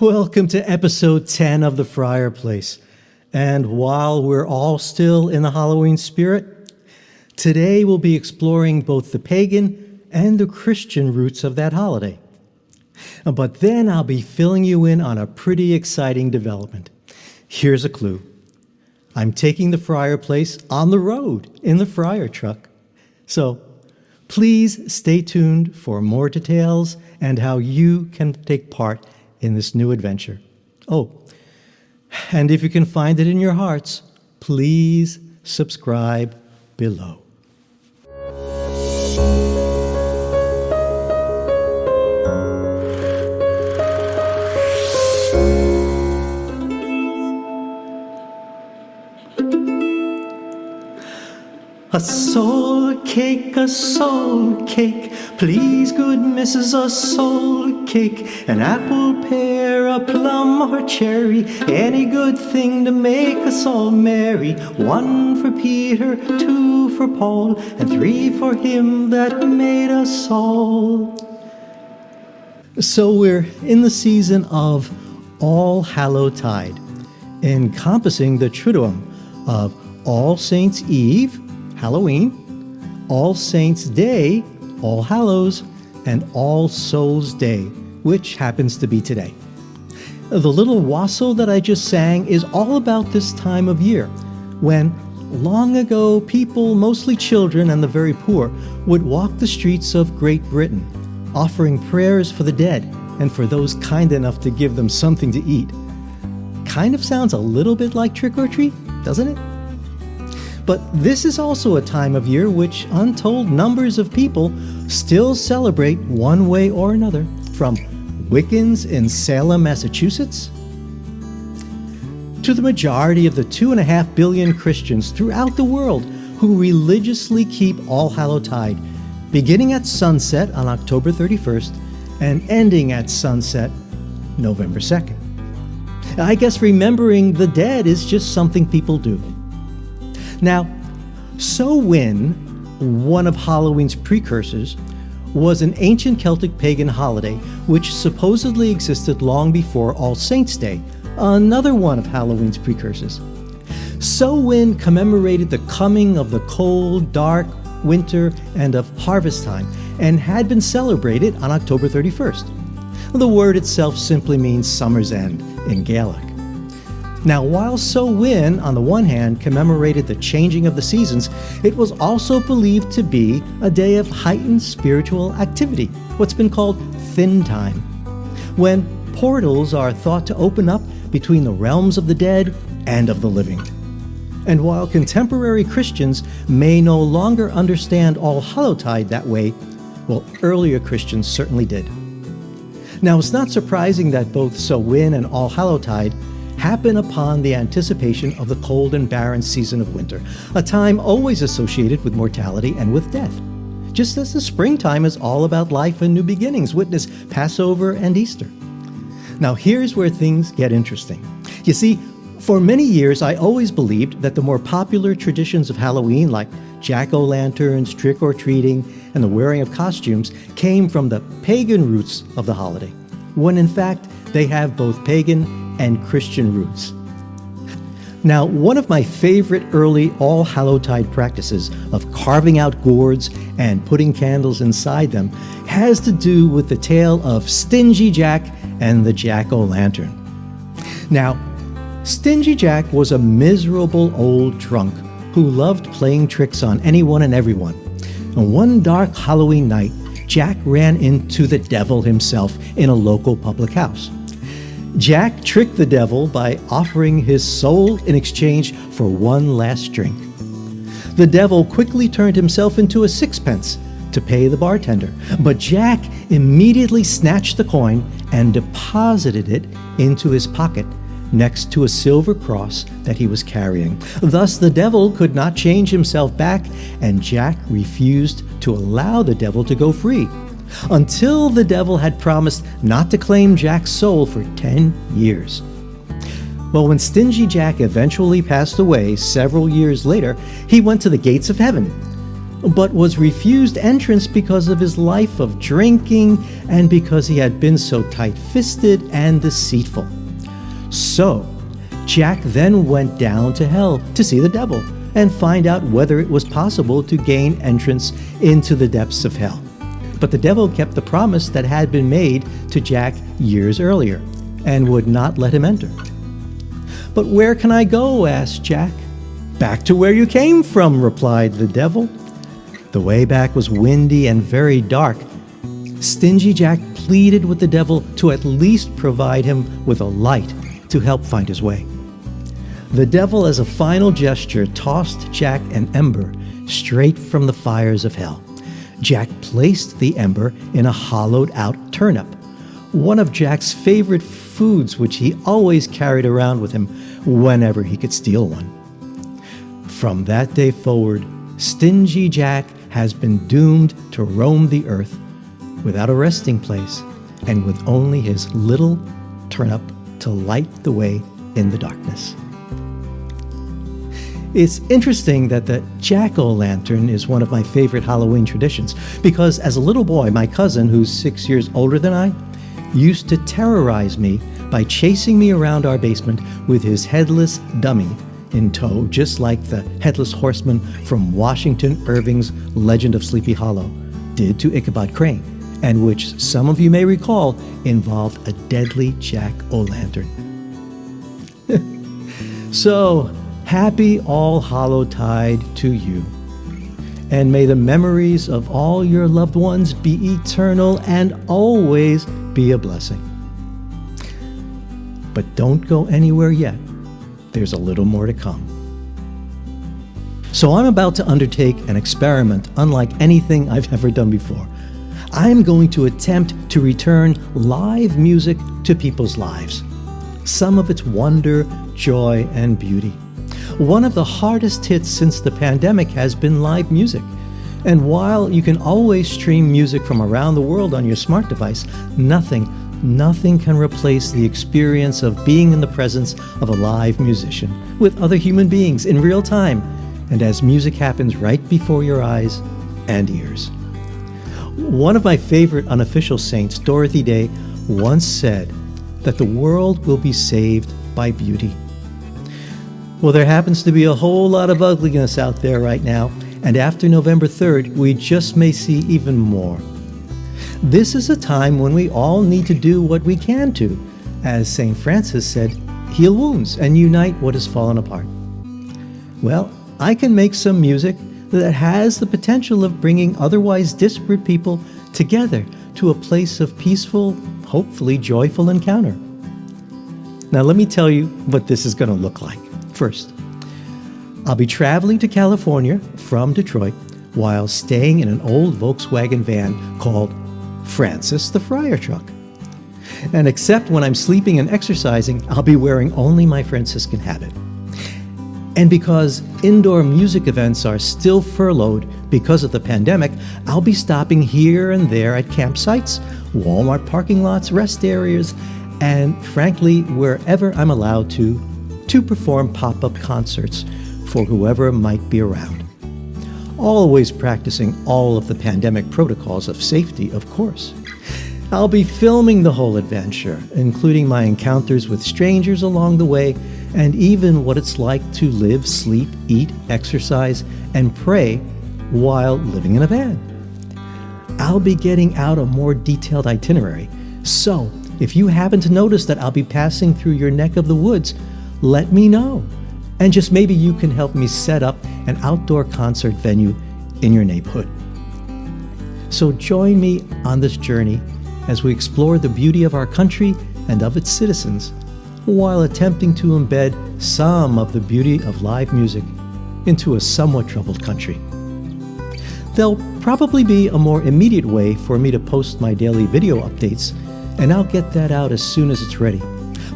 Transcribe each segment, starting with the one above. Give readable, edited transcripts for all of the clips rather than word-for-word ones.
Welcome to episode 10 of the FriarPlace. And while we're all still in the Halloween spirit, today we'll be exploring both the pagan and the Christian roots of that holiday. But then I'll be filling you in on a pretty exciting development. Here's a clue. I'm taking the FriarPlace on the road in the Friar truck. So please stay tuned for more details and how you can take part in this new adventure. Oh, and if you can find it in your hearts, please subscribe below. A soul cake, please good missus, a soul cake, an apple, pear, a plum, or cherry, any good thing to make us all merry. 1 for Peter, 2 for Paul, and 3 for him that made us all. So we're in the season of AllHallowTide, encompassing the Triduum of All Saints' Eve, Halloween, All Saints' Day, All Hallows, and All Souls' Day, which happens to be today. The little wassail that I just sang is all about this time of year, when long ago people, mostly children and the very poor, would walk the streets of Great Britain, offering prayers for the dead and for those kind enough to give them something to eat. Kind of sounds a little bit like trick or treat, doesn't it? But this is also a time of year which untold numbers of people still celebrate one way or another, from Wiccans in Salem, Massachusetts, to the majority of the 2.5 billion Christians throughout the world who religiously keep AllHallowTide, beginning at sunset on October 31st and ending at sunset November 2nd. I guess remembering the dead is just something people do. Now, Samhain, one of Halloween's precursors, was an ancient Celtic pagan holiday which supposedly existed long before All Saints' Day, another one of Halloween's precursors. Samhain commemorated the coming of the cold, dark winter and of harvest time, and had been celebrated on October 31st. The word itself simply means summer's end in Gaelic. Now, while Samhain, on the one hand, commemorated the changing of the seasons, it was also believed to be a day of heightened spiritual activity, what's been called Thin Time, when portals are thought to open up between the realms of the dead and of the living. And while contemporary Christians may no longer understand AllHallowTide that way, well, earlier Christians certainly did. Now, it's not surprising that both Samhain and AllHallowTide happen upon the anticipation of the cold and barren season of winter, a time always associated with mortality and with death. Just as the springtime is all about life and new beginnings, witness Passover and Easter. Now here's where things get interesting. You see, for many years I always believed that the more popular traditions of Halloween, like jack-o'-lanterns, trick-or-treating, and the wearing of costumes, came from the pagan roots of the holiday, when in fact they have both pagan and Christian roots. Now, one of my favorite early AllHallowTide practices of carving out gourds and putting candles inside them has to do with the tale of Stingy Jack and the jack-o'-lantern. Now, Stingy Jack was a miserable old drunk who loved playing tricks on anyone and everyone. And one dark Halloween night, Jack ran into the devil himself in a local public house. Jack tricked the devil by offering his soul in exchange for one last drink. The devil quickly turned himself into a sixpence to pay the bartender, but Jack immediately snatched the coin and deposited it into his pocket next to a silver cross that he was carrying. Thus, the devil could not change himself back, and Jack refused to allow the devil to go free, until the devil had promised not to claim Jack's soul for 10 years. Well, when Stingy Jack eventually passed away several years later, he went to the gates of heaven. but was refused entrance because of his life of drinking and because he had been so tight-fisted and deceitful. So, Jack then went down to hell to see the devil and find out whether it was possible to gain entrance into the depths of hell. But the devil kept the promise that had been made to Jack years earlier and would not let him enter. "But where can I go?" asked Jack. "Back to where you came from," replied the devil. The way back was windy and very dark. Stingy Jack pleaded with the devil to at least provide him with a light to help find his way. The devil, as a final gesture, tossed Jack an ember straight from the fires of hell. Jack placed the ember in a hollowed-out turnip, one of Jack's favorite foods, which he always carried around with him whenever he could steal one. From that day forward, Stingy Jack has been doomed to roam the earth without a resting place and with only his little turnip to light the way in the darkness. It's interesting that the jack-o'-lantern is one of my favorite Halloween traditions because as a little boy, my cousin, who's 6 years older than I, used to terrorize me by chasing me around our basement with his headless dummy in tow, just like the headless horseman from Washington Irving's Legend of Sleepy Hollow did to Ichabod Crane, and which some of you may recall involved a deadly jack-o'-lantern. So, happy AllHallowTide to you, and may the memories of all your loved ones be eternal and always be a blessing. But don't go anywhere yet. There's a little more to come. So I'm about to undertake an experiment unlike anything I've ever done before. I'm going to attempt to return live music to people's lives, some of its wonder, joy, and beauty. One of the hardest hits since the pandemic has been live music. And while you can always stream music from around the world on your smart device, nothing can replace the experience of being in the presence of a live musician with other human beings in real time, and as music happens right before your eyes and ears. One of my favorite unofficial saints, Dorothy Day, once said that the world will be saved by beauty. Well, there happens to be a whole lot of ugliness out there right now, and after November 3rd, we just may see even more. This is a time when we all need to do what we can to, as St. Francis said, heal wounds and unite what has fallen apart. Well, I can make some music that has the potential of bringing otherwise disparate people together to a place of peaceful, hopefully joyful encounter. Now let me tell you what this is going to look like. First, I'll be traveling to California from Detroit while staying in an old Volkswagen van called Francis the Friar Truck. And except when I'm sleeping and exercising, I'll be wearing only my Franciscan habit. And because indoor music events are still furloughed because of the pandemic, I'll be stopping here and there at campsites, Walmart parking lots, rest areas, and frankly, wherever I'm allowed to perform pop-up concerts for whoever might be around. Always practicing all of the pandemic protocols of safety, of course. I'll be filming the whole adventure, including my encounters with strangers along the way, and even what it's like to live, sleep, eat, exercise, and pray while living in a van. I'll be getting out a more detailed itinerary, so if you happen to notice that I'll be passing through your neck of the woods, let me know. And just maybe you can help me set up an outdoor concert venue in your neighborhood. So join me on this journey as we explore the beauty of our country and of its citizens, while attempting to embed some of the beauty of live music into a somewhat troubled country. There'll probably be a more immediate way for me to post my daily video updates, and I'll get that out as soon as it's ready.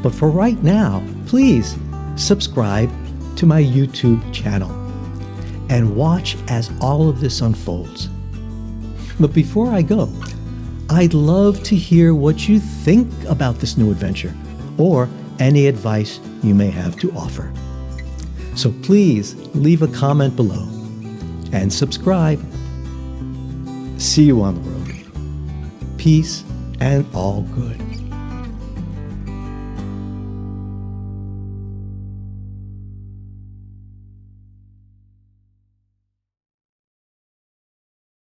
But for right now, please subscribe to my YouTube channel and watch as all of this unfolds. But before I go, I'd love to hear what you think about this new adventure, or any advice you may have to offer. So please leave a comment below. and subscribe. See you on the road. Peace and all good.